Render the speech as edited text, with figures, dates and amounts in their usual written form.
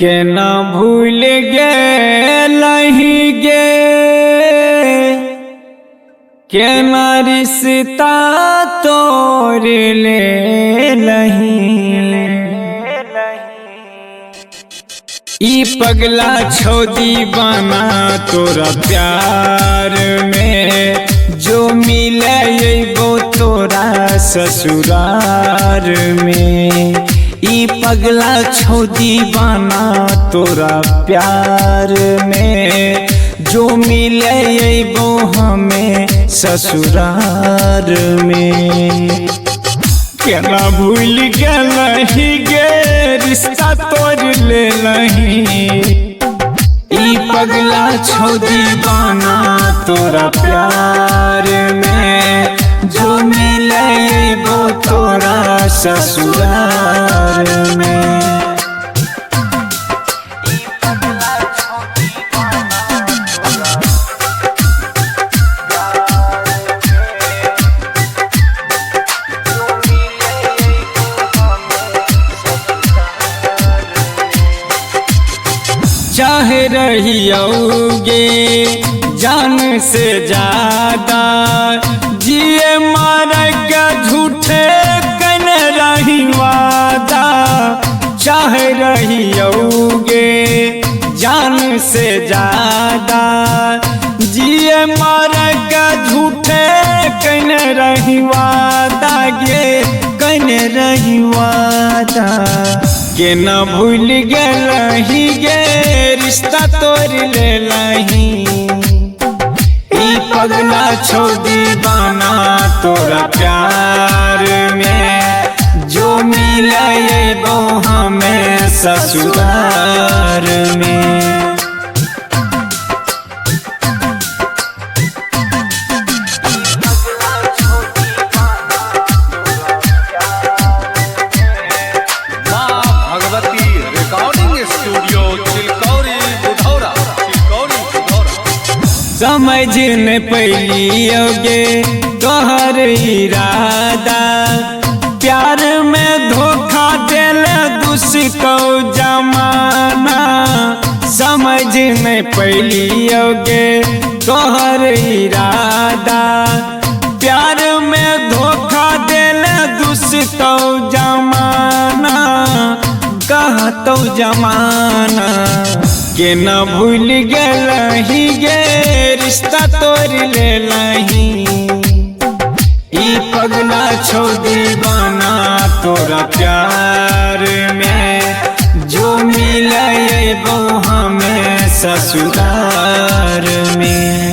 के ना भूल गेलही गे के ना रिश्ता तोड़ ले लही ई पगला छौदी बना तोरा प्यार में जो मिले वो तोरा ससुरार में ई पगला छौदी बना तोरा प्यार में जो मिले वो हमें ससुरार में केना भूल गेलही गे रिश्ता तोड़ ले लही ई पगला छौदी बना तोरा प्यार में जो मिले वो तोरा ससुरार में। चाहे रहियोगे जान से ज्यादा जिए मार के झूठे कन रही वादा चाहे रहियोगे जान से ज्यादा जिए मार के झूठे कन रही वादा गे कन रही वादा के न भूल गेलही गे रिश्ता तोड़ ले लही ई पगला छौदी बना तोरा प्यार में जो मिले वो हमें ससुरार में। समझ न पैलियोगे तोहर इरादा प्यार में धोखा देल दुष्को जमाना समझ न पैलियोगे तोहर इरादा प्यार में धोखा देल दुष्को जमाना कहतो जमाना के न भूल गेलही गे रिश्ता तोड़ ले लही ई पगला छौदी बना तोरा प्यार में जो मिले वो हमें ससुरार में।